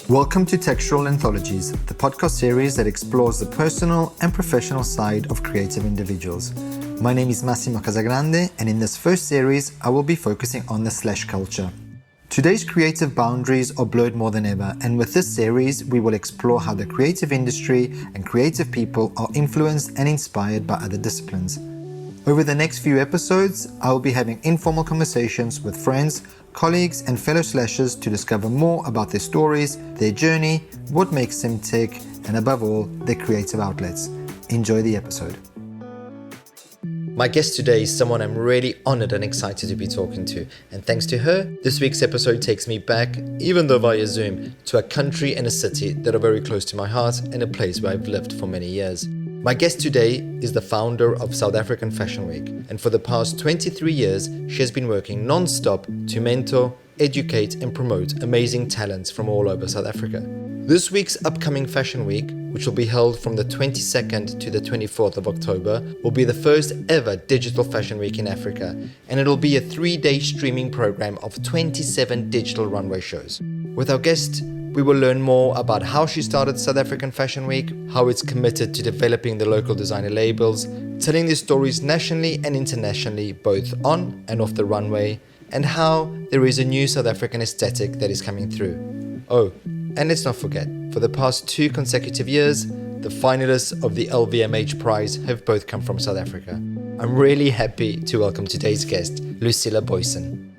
Welcome to Textural Anthologies, the podcast series that explores the personal and professional side of creative individuals. My name is Massimo Casagrande, and in this first series, I will be focusing on the slash culture. Today's creative boundaries are blurred more than ever, and with this series, we will explore how the creative industry and creative people are influenced and inspired by other disciplines. Over the next few episodes, I will be having informal conversations with friends, colleagues and fellow slashers to discover more about their stories, their journey, what makes them tick, and above all, their creative outlets. Enjoy the episode. My guest today is someone I'm really honored and excited to be talking to, and thanks to her, this week's episode takes me back, even though via Zoom, to a country and a city that are very close to my heart and a place where I've lived for many years. My guest today is the founder of South African Fashion Week, and for the past 23 years, she has been working non-stop to mentor, educate and promote amazing talents from all over South Africa. This week's upcoming Fashion Week, which will be held from the 22nd to the 24th of October, will be the first ever digital fashion week in Africa, and it'll be a 3-day streaming program of 27 digital runway shows. With our guest, we will learn more about how she started South African Fashion Week, how it's committed to developing the local designer labels, telling their stories nationally and internationally, both on and off the runway, and how there is a new South African aesthetic that is coming through. Oh, and let's not forget, for the past 2 consecutive years, the finalists of the LVMH Prize have both come from South Africa. I'm really happy to welcome today's guest, Lucilla Booyzen.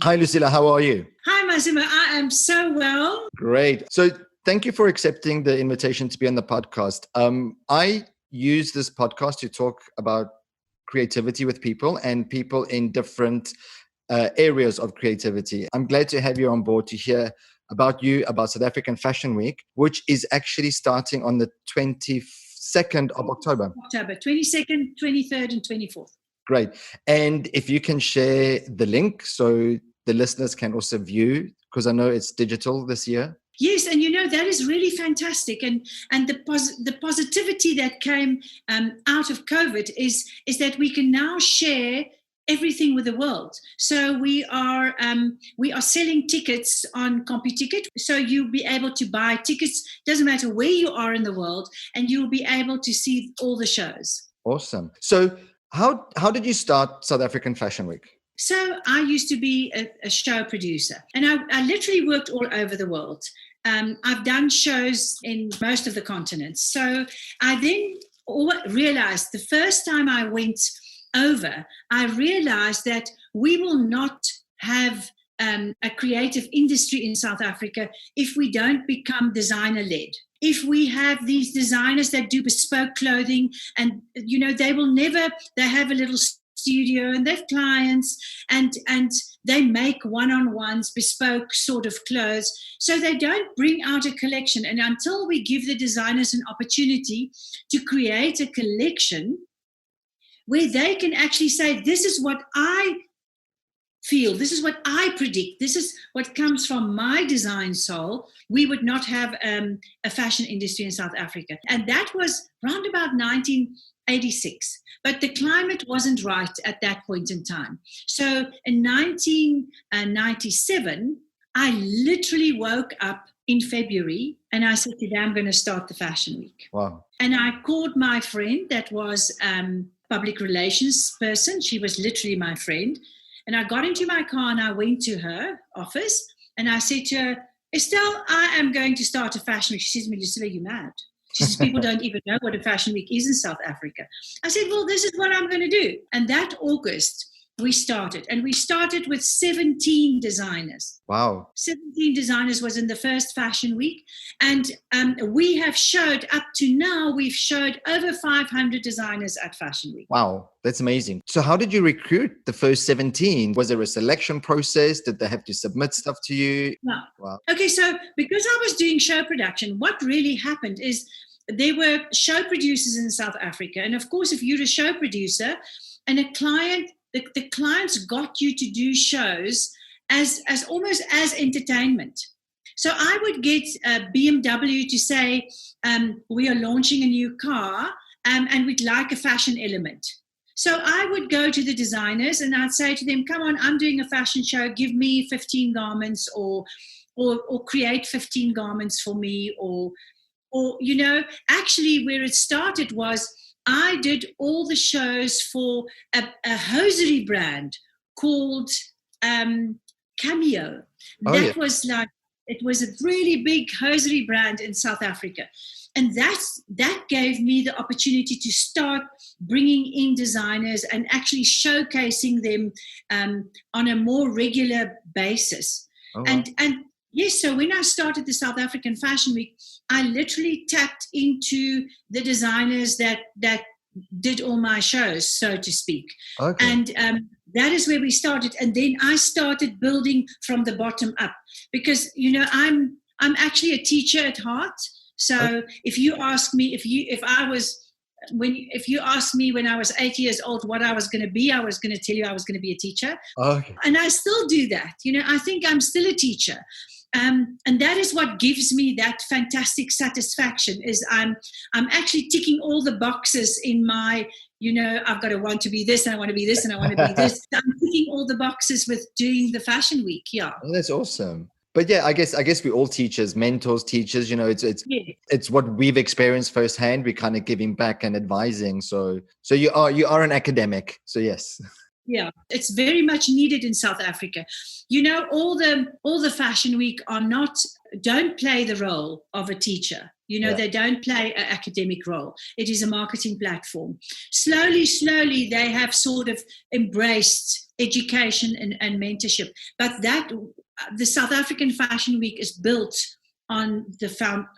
Hi, Lucilla, how are you? Hi, Massimo. I am so well. Great. So thank you for accepting the invitation to be on the podcast. I use this podcast to talk about creativity with people and people in different areas of creativity. I'm glad to have you on board to hear about South African Fashion Week, which is actually starting on the 22nd of October. October 22nd, 23rd and 24th. Great. And if you can share the link so the listeners can also view, because I know it's digital this year. Yes, and that is really fantastic, and the positivity that came out of COVID is that we can now share everything with the world. So we are selling tickets on CompuTicket, so you'll be able to buy tickets. Doesn't matter where you are in the world, and you'll be able to see all the shows. Awesome. So how did you start South African Fashion Week? So I used to be a show producer, and I literally worked all over the world. I've done shows in most of the continents. So I then realized the first time I went over, I realized that we will not have a creative industry in South Africa if we don't become designer-led. If we have these designers that do bespoke clothing and, they have a little studio and they have clients and they make one-on-ones, bespoke sort of clothes. So they don't bring out a collection. And until we give the designers an opportunity to create a collection where they can actually say, this is what I feel, this is what I predict, this is what comes from my design soul, we would not have a fashion industry in South Africa. And that was around about 1986. But the climate wasn't right at that point in time. So in 1997, I literally woke up in February and I said, today I'm going to start the Fashion Week. Wow. And I called my friend that was public relations person. She was literally my friend. And I got into my car and I went to her office and I said to her, Estelle, I am going to start a fashion week. She says, Lucilla, you mad? She says, people don't even know what a fashion week is in South Africa. I said, well, this is what I'm going to do. And that August, we started. And we started with 17 designers. Wow. 17 designers was in the first Fashion Week. And we have showed, up to now, we've showed over 500 designers at Fashion Week. Wow, that's amazing. So how did you recruit the first 17? Was there a selection process? Did they have to submit stuff to you? No. Wow. Okay, so because I was doing show production, what really happened is there were show producers in South Africa. And of course, if you're a show producer and a client, the clients got you to do shows as almost as entertainment. So I would get BMW to say, we are launching a new car and we'd like a fashion element. So I would go to the designers and I'd say to them, come on, I'm doing a fashion show. Give me 15 garments or or create 15 garments for me, or actually where it started was I did all the shows for a hosiery brand called Cameo. That was like, it was a really big hosiery brand in South Africa. And that gave me the opportunity to start bringing in designers and actually showcasing them on a more regular basis. And yes, so when I started the South African Fashion Week, I literally tapped into the designers that did all my shows, so to speak. And that is where we started. And then I started building from the bottom up, because I'm actually a teacher at heart. So if you ask me, if you asked me when I was 8 years old what I was going to be, I was going to tell you I was going to be a teacher. And I still do that. I think I'm still a teacher. And that is what gives me that fantastic satisfaction, is I'm actually ticking all the boxes in my, I've got to want to be this, and I want to be this, and I want to be this. I'm ticking all the boxes with doing the Fashion Week. Yeah. Oh, that's awesome. But yeah, I guess we're all teachers, mentors, teachers. It's what we've experienced firsthand. We're kind of giving back and advising. So you are an academic. So yes. Yeah, it's very much needed in South Africa. All the Fashion Week don't play the role of a teacher. They don't play an academic role. It is a marketing platform. Slowly, they have sort of embraced education and mentorship. But the South African Fashion Week is built on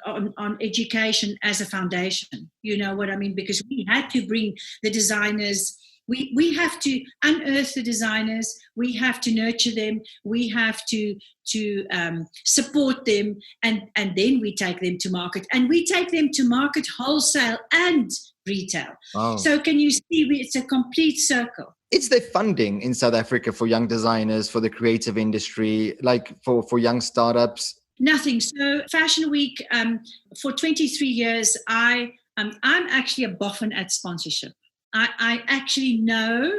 on education as a foundation. You know what I mean? Because we had to bring the designers. We have to unearth the designers. We have to nurture them. We have to support them, and then we take them to market. And we take them to market wholesale and retail. Wow. So can you see, it's a complete circle. Is there funding in South Africa for young designers, for the creative industry, like for young startups? Nothing. So Fashion Week, for 23 years, I'm actually a boffin at sponsorship. I actually know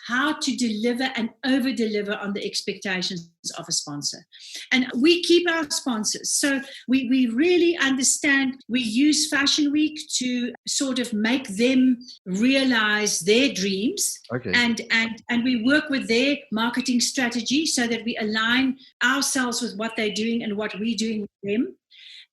how to deliver and over-deliver on the expectations of a sponsor. And we keep our sponsors. So we really understand. We use Fashion Week to sort of make them realize their dreams. And we work with their marketing strategy so that we align ourselves with what they're doing and what we're doing with them.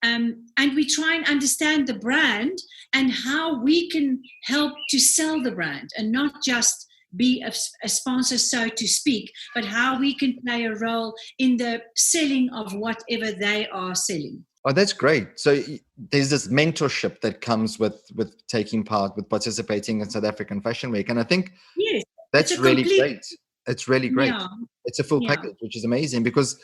And we try and understand the brand and how we can help to sell the brand, and not just be a sponsor, so to speak, but how we can play a role in the selling of whatever they are selling. Oh, that's great. So there's this mentorship that comes with taking part, with participating in South African Fashion Week. And I think that's really great. It's really great. Yeah. It's a full package, which is amazing, because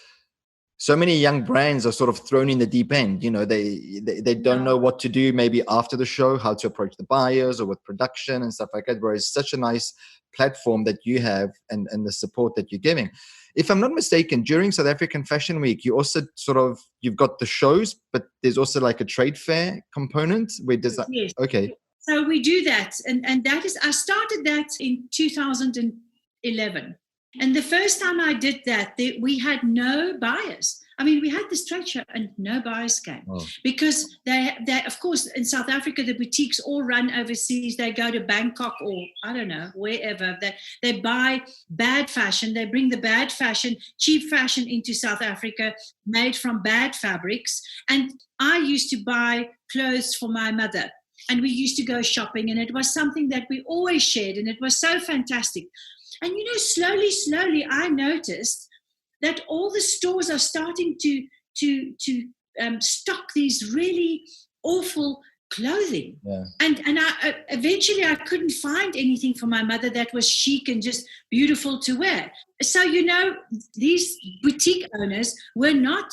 so many young brands are sort of thrown in the deep end. They don't know what to do maybe after the show, how to approach the buyers or with production and stuff like that. Whereas such a nice platform that you have and the support that you're giving. If I'm not mistaken, during South African Fashion Week, you also you've got the shows, but there's also like a trade fair component where Yes. Okay. So we do that. And that is, I started that in 2011. And the first time I did that, we had no buyers. I mean, we had this trade show and no buyers came because they, of course, in South Africa, the boutiques all run overseas. They go to Bangkok or I don't know, wherever. They buy bad fashion. They bring the bad fashion, cheap fashion into South Africa, made from bad fabrics. And I used to buy clothes for my mother. And we used to go shopping, and it was something that we always shared, and it was so fantastic. And, slowly, I noticed that all the stores are starting to stock these really awful clothing. Yeah. And eventually I couldn't find anything for my mother that was chic and just beautiful to wear. So, these boutique owners were not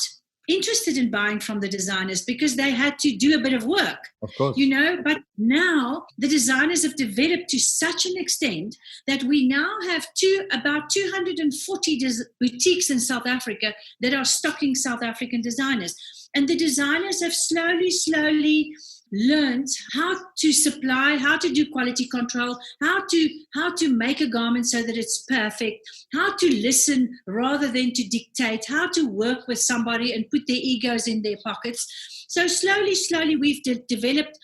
interested in buying from the designers because they had to do a bit of work. Of course. But now the designers have developed to such an extent that we now have about 240 boutiques in South Africa that are stocking South African designers. And the designers have slowly learned how to supply, how to do quality control, how to make a garment so that it's perfect, how to listen rather than to dictate, how to work with somebody and put their egos in their pockets. So slowly we've developed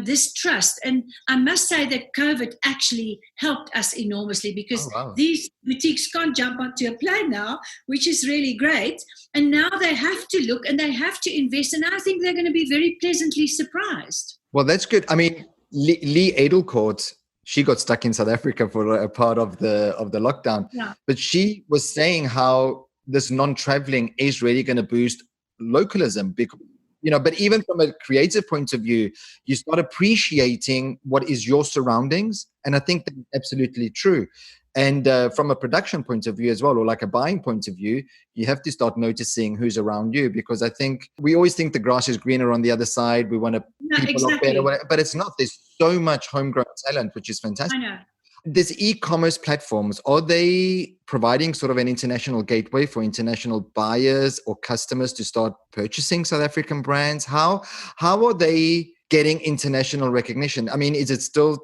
this trust. And I must say that COVID actually helped us enormously, because these boutiques can't jump onto a plane now, which is really great. And now they have to look and they have to invest. And I think they're going to be very pleasantly surprised. Well, that's good. I mean, Lee Edelcourt, she got stuck in South Africa for a part of the lockdown. Yeah. But she was saying how this non-traveling is really going to boost localism, because but even from a creative point of view, you start appreciating what is your surroundings. And I think that's absolutely true. And from a production point of view as well, or like a buying point of view, you have to start noticing who's around you, because I think we always think the grass is greener on the other side. We want to people look better, but it's not. There's so much homegrown talent, which is fantastic. I know. These e-commerce platforms, are they providing sort of an international gateway for international buyers or customers to start purchasing South African brands? How are they getting international recognition? I mean, is it still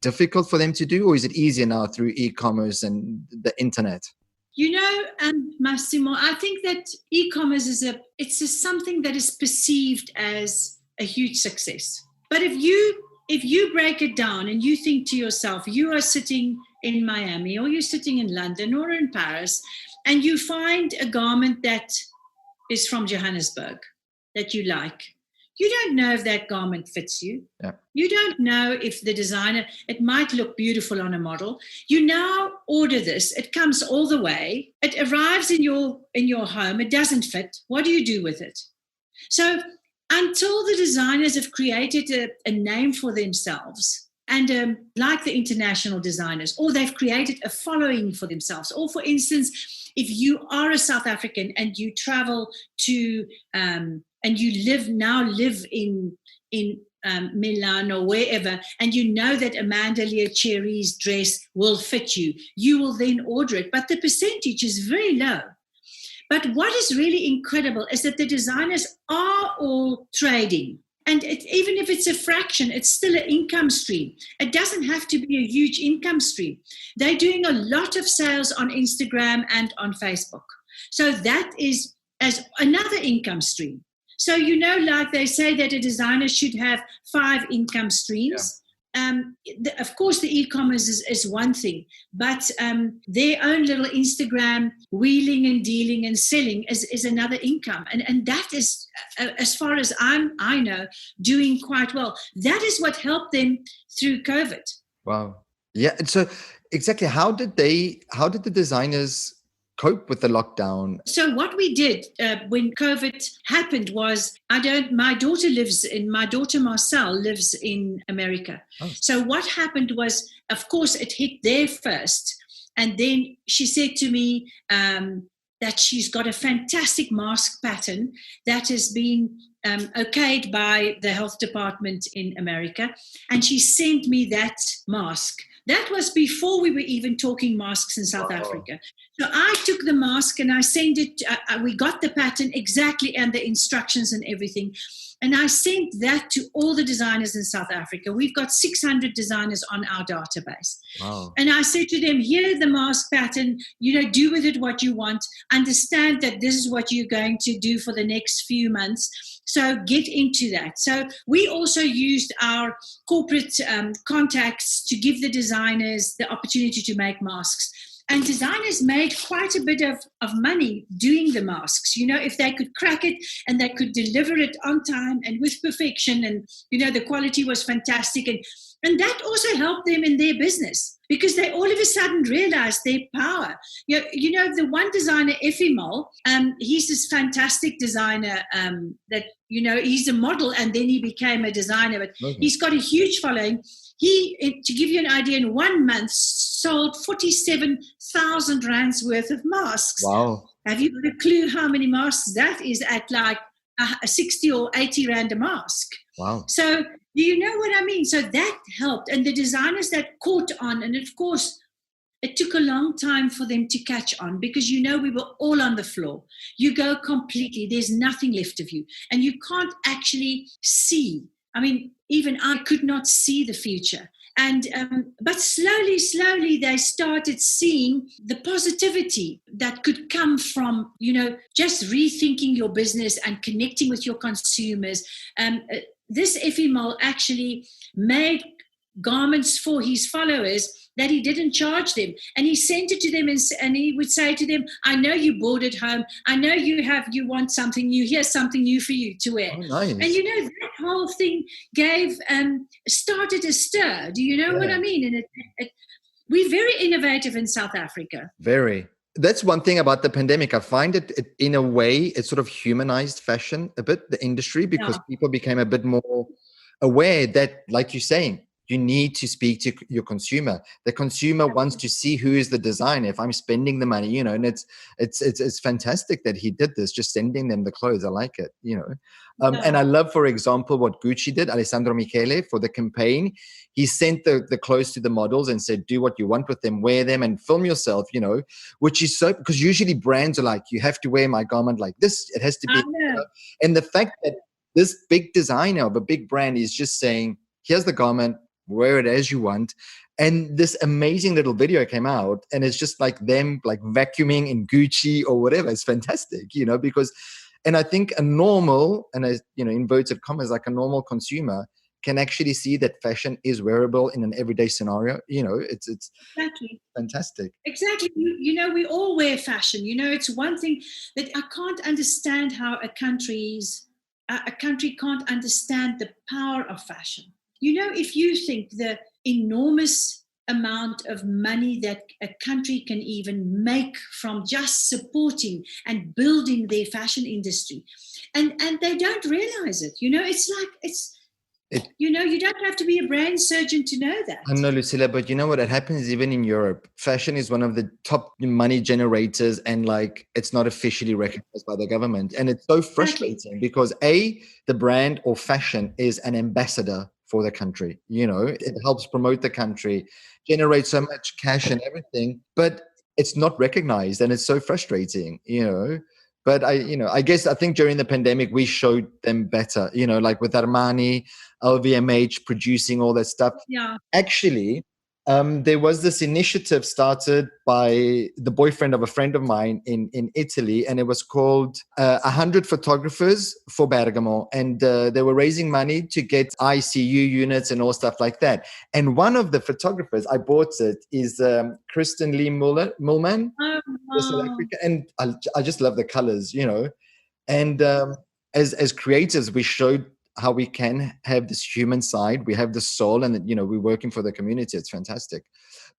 difficult for them to do, or is it easier now through e-commerce and the internet? Massimo, I think that e-commerce is something that is perceived as a huge success. But if you break it down and you think to yourself, you are sitting in Miami, or you're sitting in London or in Paris, and you find a garment that is from Johannesburg that you like, you don't know if that garment fits you. Yeah. You don't know if the designer, it might look beautiful on a model. You now order this, it comes all the way, it arrives in your home, it doesn't fit. What do you do with it? So until the designers have created a name for themselves, and like the international designers, or they've created a following for themselves, or for instance, if you are a South African and you travel to and you live in Milan or wherever, and you know that Amanda Leocheri's dress will fit you, you will then order it. But the percentage is very low. But what is really incredible is that the designers are all trading. And even if it's a fraction, it's still an income stream. It doesn't have to be a huge income stream. They're doing a lot of sales on Instagram and on Facebook. So that is as another income stream. So, like they say that a designer should have 5 income streams. Yeah. Of course, the e-commerce is one thing, but their own little Instagram wheeling and dealing and selling is another income. And that is, as far as I know, doing quite well. That is what helped them through COVID. Wow. Yeah. So exactly, how did the designers cope with the lockdown? So what we did when COVID happened was, my daughter Marcel lives in America. Oh. So what happened was, of course, it hit there first. And then she said to me that she's got a fantastic mask pattern that has been okayed by the health department in America. And she sent me that mask. That was before we were even talking masks in South Africa. So I took the mask and I sent it, we got the pattern exactly and the instructions and everything. And I sent that to all the designers in South Africa. We've got 600 designers on our database. Wow. And I said to them, here's the mask pattern, do with it what you want. Understand that this is what you're going to do for the next few months. So get into that. So we also used our corporate contacts to give the designers the opportunity to make masks. And designers made quite a bit of money doing the masks. If they could crack it and they could deliver it on time and with perfection, and, the quality was fantastic. And that also helped them in their business, because they all of a sudden realized their power. The one designer, Efimol, he's this fantastic designer that, he's a model and then he became a designer. But He's got a huge following. He, to give you an idea, in 1 month sold 47,000 rands worth of masks. Wow. Have you got a clue how many masks that is at, like a 60 or 80 rand a mask? Wow. So do you know what I mean? So that helped. And the designers that caught on, and of course, it took a long time for them to catch on, because, we were all on the floor. You go completely, there's nothing left of you. And you can't actually see I mean, even I could not see the future. And but slowly they started seeing the positivity that could come from, just rethinking your business and connecting with your consumers. This Efimol actually made garments for his followers that he didn't charge them, and he sent it to them, and he would say to them, I know you bought it home, I know you want something new, here's something new for you to wear. Oh, nice. And that whole thing started a stir. Do you know what I mean? And we're very innovative in South Africa. Very. That's one thing about the pandemic. I find it in a way, it sort of humanized fashion a bit, the industry, because people became a bit more aware that, like you're saying, you need to speak to your consumer. The consumer wants to see who is the designer. If I'm spending the money, and it's fantastic that he did this, just sending them the clothes. I like it, And I love, for example, what Gucci did, Alessandro Michele, for the campaign. He sent the clothes to the models and said, do what you want with them, wear them and film yourself, which is so, because usually brands are like, you have to wear my garment like this. It has to be, and the fact that this big designer of a big brand is just saying, here's the garment, wear it as you want. And this amazing little video came out, and it's just like them like vacuuming in Gucci or whatever. It's fantastic, because, and I think a normal, and as inverted commas, like a normal consumer can actually see that fashion is wearable in an everyday scenario. It's exactly fantastic. Exactly. We all wear fashion. It's one thing that I can't understand, how a country can't understand the power of fashion. If you think the enormous amount of money that a country can even make from just supporting and building their fashion industry, and they don't realize it. It's like you don't have to be a brand surgeon to know that. I know, Lucilla, but you know what? It happens even in Europe. Fashion is one of the top money generators, and like it's not officially recognized by the government. And it's so frustrating because the brand or fashion is an ambassador for the country. It helps promote the country, generate so much cash and everything, but it's not recognized, and it's so frustrating. But I think during the pandemic we showed them better. Like with Armani, LVMH producing all that stuff. Yeah. Actually, there was this initiative started by the boyfriend of a friend of mine in Italy, and it was called 100 Photographers for Bergamo. And they were raising money to get ICU units and all stuff like that. And one of the photographers, I bought it, is Kristen Lee Mullman, South Africa. And I just love the colors, And as creatives, we showed how we can have this human side. We have the soul, and we're working for the community. It's fantastic.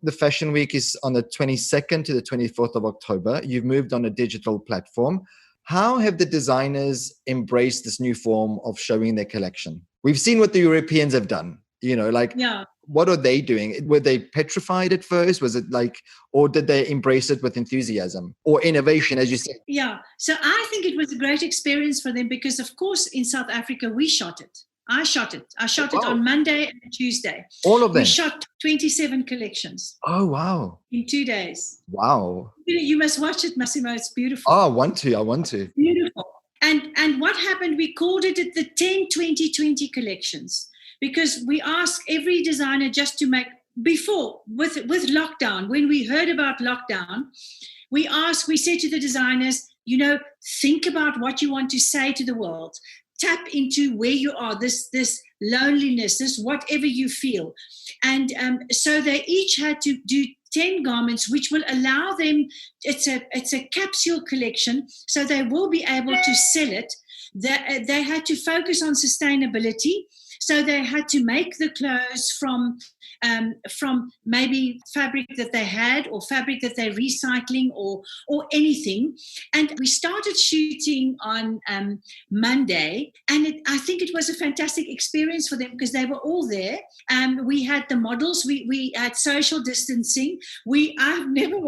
The Fashion Week is on the 22nd to the 24th of October. You've moved on a digital platform. How have the designers embraced this new form of showing their collection? We've seen what the Europeans have done. What are they doing? Were they petrified at first? Was it or did they embrace it with enthusiasm or innovation, as you said? Yeah. So I think it was a great experience for them because, of course, in South Africa, we shot it. I shot it on Monday and Tuesday. All of them? We shot 27 collections. Oh, wow. In 2 days. Wow. You must watch it, Massimo. It's beautiful. Oh, I want to. Beautiful. And what happened, we called it the 10-20-20 collections. Because we asked every designer just to make, before, with lockdown, when we heard about lockdown, we said to the designers, think about what you want to say to the world. Tap into where you are, this loneliness, this whatever you feel. And so they each had to do 10 garments, which will allow them, it's a capsule collection, so they will be able to sell it. They had to focus on sustainability. So they had to make the clothes from maybe fabric that they had or fabric that they're recycling or anything. And we started shooting on Monday, and I think it was a fantastic experience for them because they were all there. We had the models. We had social distancing. I've never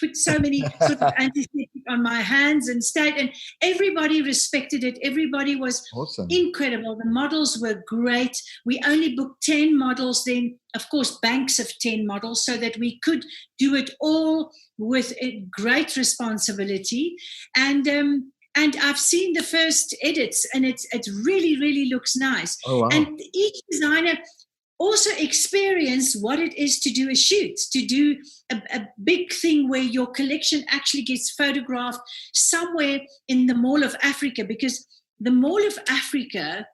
put so many sort of antiseptic on my hands and stayed, and everybody respected it. Everybody was awesome. Incredible. The models were great. We only booked 10 models, then of course banks of 10 models, so that we could do it all with great responsibility. And And I've seen the first edits, and it really, really looks nice. Oh, wow. And each designer also experience what it is to do a shoot, to do a big thing where your collection actually gets photographed somewhere in the Mall of Africa, because the Mall of Africa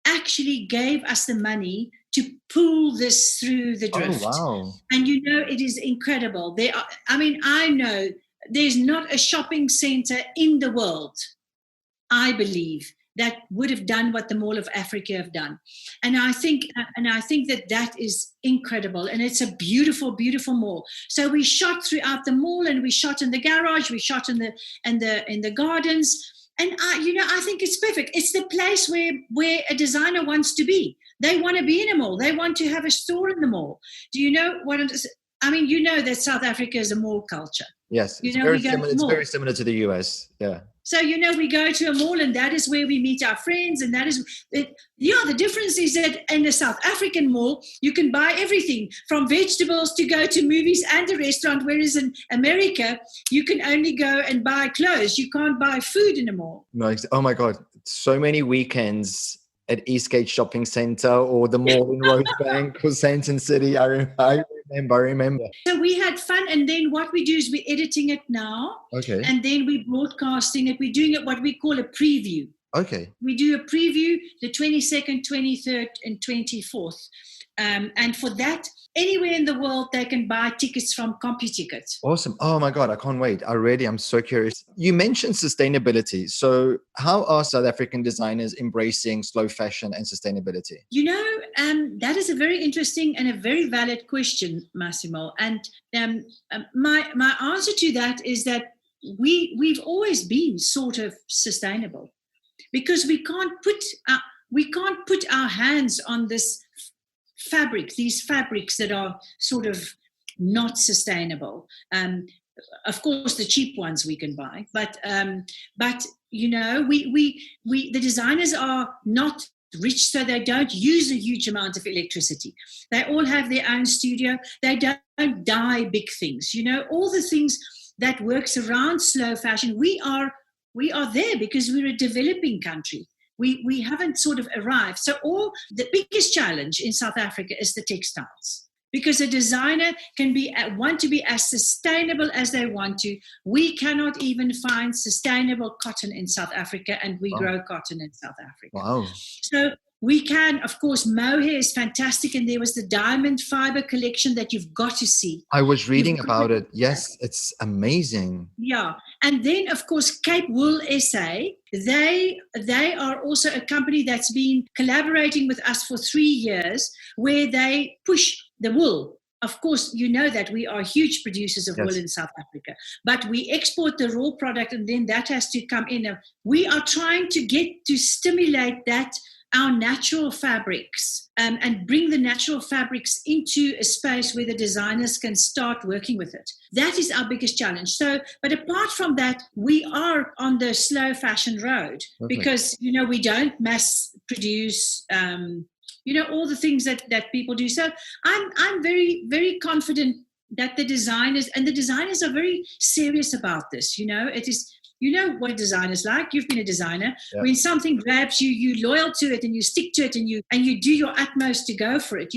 actually gave us the money to pull this through the drift. Oh, wow. And it is incredible. I know there's not a shopping center in the world, I believe, that would have done what the Mall of Africa have done. And I think that is incredible. And it's a beautiful, beautiful mall. So we shot throughout the mall, and we shot in the garage, we shot in the gardens. And I think it's perfect. It's the place where a designer wants to be. They want to be in a mall. They want to have a store in the mall. Do you know what it is? That South Africa is a mall culture. Yes, it's very similar to the US. Yeah. So, we go to a mall, and that is where we meet our friends. And that is, the difference is that in the South African mall, you can buy everything from vegetables to go to movies and a restaurant. Whereas in America, you can only go and buy clothes. You can't buy food in a mall. No, oh my God. So many weekends at Eastgate Shopping Centre or the mall in Rosebank or Sandton City. I remember. So we had fun, and then what we do is we're editing it now. Okay. And then we're broadcasting it. We're doing it what we call a preview. Okay. We do a preview the 22nd, 23rd, and 24th. And for that, anywhere in the world, they can buy tickets from CompuTicket. Awesome. Oh my God, I can't wait. I'm so curious. You mentioned sustainability. So how are South African designers embracing slow fashion and sustainability? That is a very interesting and a very valid question, Massimo. And my answer to that is that we've always been sort of sustainable, because we can't put our hands on these fabrics that are sort of not sustainable. Of course, the cheap ones we can buy, but the designers are not rich, so they don't use a huge amount of electricity. They all have their own studio. They don't dye big things. All the things that works around slow fashion. We are there because we're a developing country. We haven't sort of arrived. So the biggest challenge in South Africa is the textiles, because a designer can want to be as sustainable as they want to. We cannot even find sustainable cotton in South Africa, and we grow cotton in South Africa. Wow. So we can, of course, mohair is fantastic, and there was the diamond fiber collection that you've got to see. I was reading about it. Yes, it's amazing. Yeah. And then, of course, Cape Wool SA, they are also a company that's been collaborating with us for 3 years, where they push the wool. Of course, you know that we are huge producers of wool in South Africa, but we export the raw product, and then that has to come in. We are trying to stimulate that, our natural fabrics, and bring the natural fabrics into a space where the designers can start working with it. That is our biggest challenge. So, but apart from that, we are on the slow fashion road, because, we don't mass produce, all the things that people do. So I'm very, very confident that the designers are very serious about this. It is, what a designer's like. You've been a designer. Yeah. When something grabs you, you're loyal to it, and you stick to it, and you do your utmost to go for it.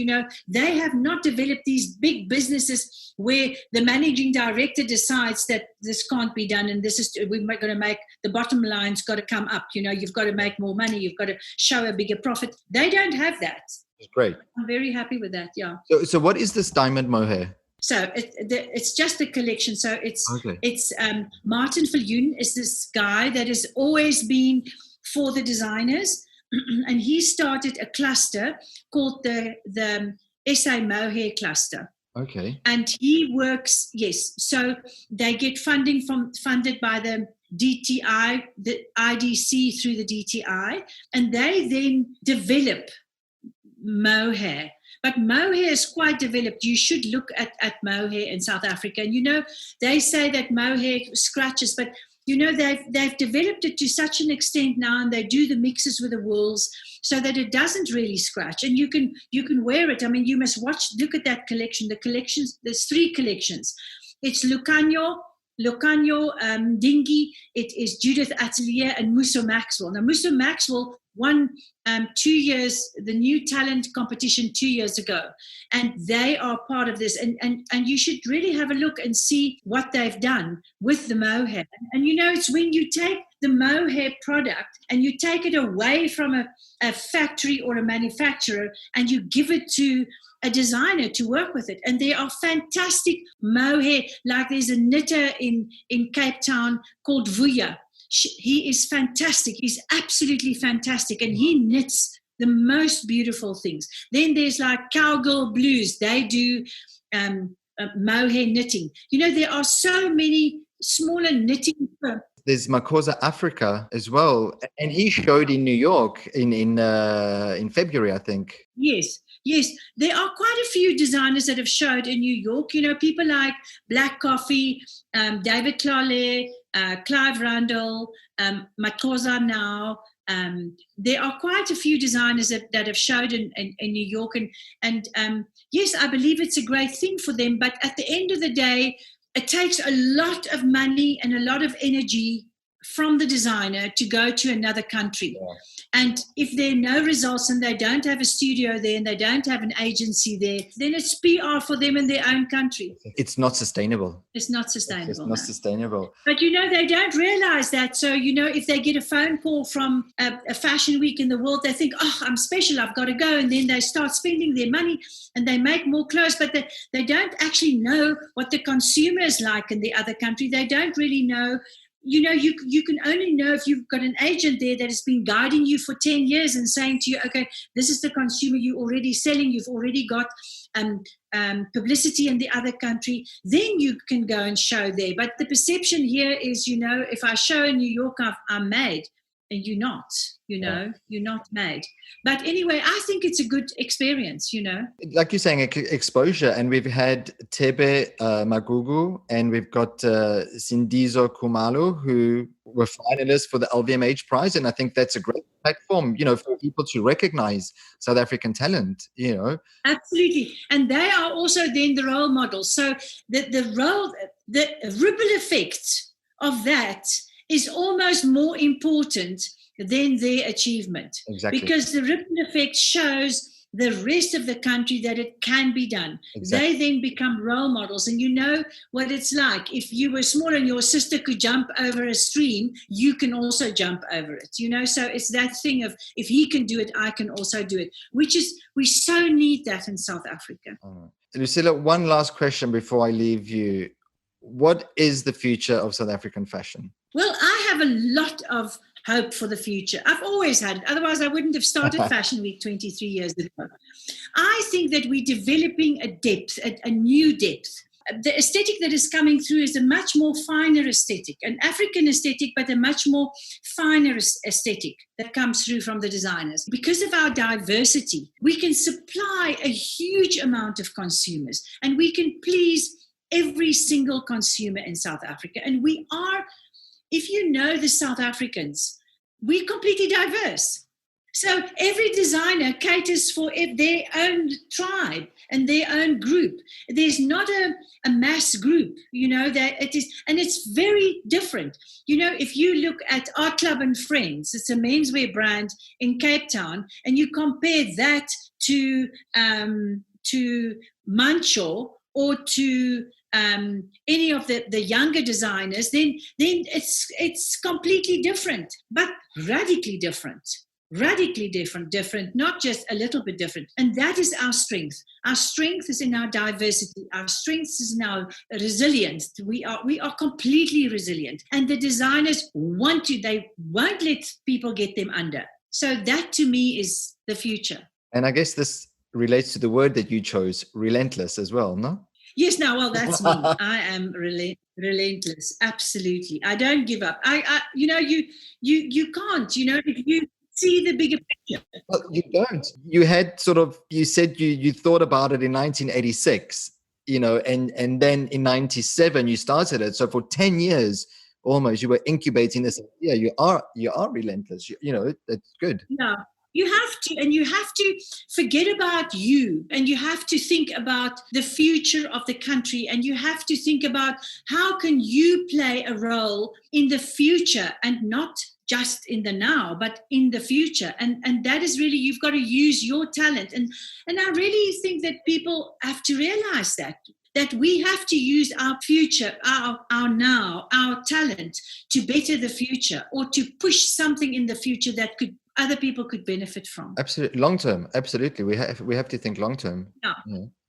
They have not developed these big businesses where the managing director decides that this can't be done, and we're going to make the bottom line's got to come up. You've got to make more money. You've got to show a bigger profit. They don't have that. It's great. I'm very happy with that. Yeah. So what is this diamond mohair? So it's just a collection. So it's Martin Viljoen is this guy that has always been for the designers, and he started a cluster called the SA Mohair Cluster. Okay. And he works, so they get funded by the DTI, the IDC through the DTI, and they then develop mohair. But mohair is quite developed. You should look at mohair in South Africa. And, they say that mohair scratches, but, they've developed it to such an extent now, and they do the mixes with the wools so that it doesn't really scratch. And you can wear it. I mean, you must look at that collection. The collections, there's 3 collections. It's Lucanio, Locanyo Dingy, it is Judith Atelier and Musso Maxwell. Now, Musso Maxwell won 2 years, the new talent competition 2 years ago, and they are part of this. And you should really have a look and see what they've done with the mohair. And it's when you take the mohair product and you take it away from a factory or a manufacturer and you give it to a designer to work with it. And there are fantastic mohair, like there's a knitter in Cape Town called Vuya. He is fantastic. He's absolutely fantastic. And he knits the most beautiful things. Then there's like Cowgirl Blues. They do mohair knitting. There are so many smaller knitting firms. There's Makosa Africa as well. And he showed in New York in February, I think. Yes, there are quite a few designers that have showed in New York. People like Black Coffee, David Clare, Clive Randall, Makosa now. There are quite a few designers that have showed in New York. And yes, I believe it's a great thing for them. But at the end of the day, it takes a lot of money and a lot of energy from the designer to go to another country. Yeah. And if there are no results and they don't have a studio there and they don't have an agency there, then it's PR for them in their own country. It's not sustainable. It's not sustainable. It's not sustainable. But, they don't realize that. So, if they get a phone call from a fashion week in the world, they think, oh, I'm special, I've got to go. And then they start spending their money and they make more clothes. But they don't actually know what the consumer is like in the other country. They don't really know. You can only know if you've got an agent there that has been guiding you for 10 years and saying to you, okay, this is the consumer you're already selling. You've already got publicity in the other country. Then you can go and show there. But the perception here is, if I show in New York, I'm made. And you're not, you're not made. But anyway, I think it's a good experience, Like you're saying, exposure. And we've had Tebe Magugu and we've got Sindizo Kumalo, who were finalists for the LVMH Prize. And I think that's a great platform, for people to recognize South African talent, Absolutely. And they are also then the role models. So the ripple effect of that is almost more important than their achievement. Exactly. Because the ripple effect shows the rest of the country that it can be done. Exactly. They then become role models. And what it's like. If you were small and your sister could jump over a stream, you can also jump over it. So it's that thing of, if he can do it, I can also do it, we so need that in South Africa. Lucilla, one last question before I leave you. What is the future of South African fashion? Well, I have a lot of hope for the future. I've always had it. Otherwise, I wouldn't have started Fashion Week 23 years ago. I think that we're developing a depth, a new depth. The aesthetic that is coming through is a much more finer aesthetic, an African aesthetic, but a much more finer aesthetic that comes through from the designers. Because of our diversity, we can supply a huge amount of consumers and we can please every single consumer in South Africa. And we are, if the South Africans, we're completely diverse. So every designer caters for their own tribe and their own group. There's not a mass group, that it is, and it's very different. If you look at Art Club and Friends, it's a menswear brand in Cape Town, and you compare that to Mancho or to any of the younger designers, then it's completely different, but radically different, not just a little bit different. And that is our strength. Our strength is in our diversity. Our strength is in our resilience. We are completely resilient. And the designers they won't let people get them under. So that to me is the future. And I guess this relates to the word that you chose, relentless as well, no? Yes, well, that's me. I am relentless. Absolutely. I don't give up. You can't, if you see the bigger picture. Well, you don't. You had you said you thought about it in 1986, and then in 97 you started it. So for 10 years almost, you were incubating this. Yeah, you are relentless. That's good. Yeah. You have to forget about you, and you have to think about the future of the country, and you have to think about how can you play a role in the future, and not just in the now, but in the future. And that is really, you've got to use your talent. And I really think that people have to realize that we have to use our future, our now, our talent to better the future, or to push something in the future that other people could benefit from. Absolutely. Long term. Absolutely. We have to think long term.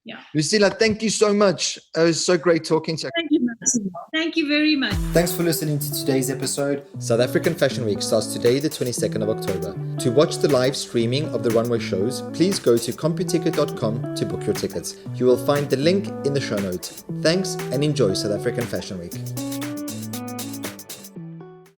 Yeah. Lucilla, thank you so much. It was so great talking to you. Thank you, Massimo. Thank you very much. Thanks for listening to today's episode. South African Fashion Week starts today, the 22nd of October. To watch the live streaming of the runway shows, please go to computicket.com to book your tickets. You will find the link in the show notes. Thanks and enjoy South African Fashion Week.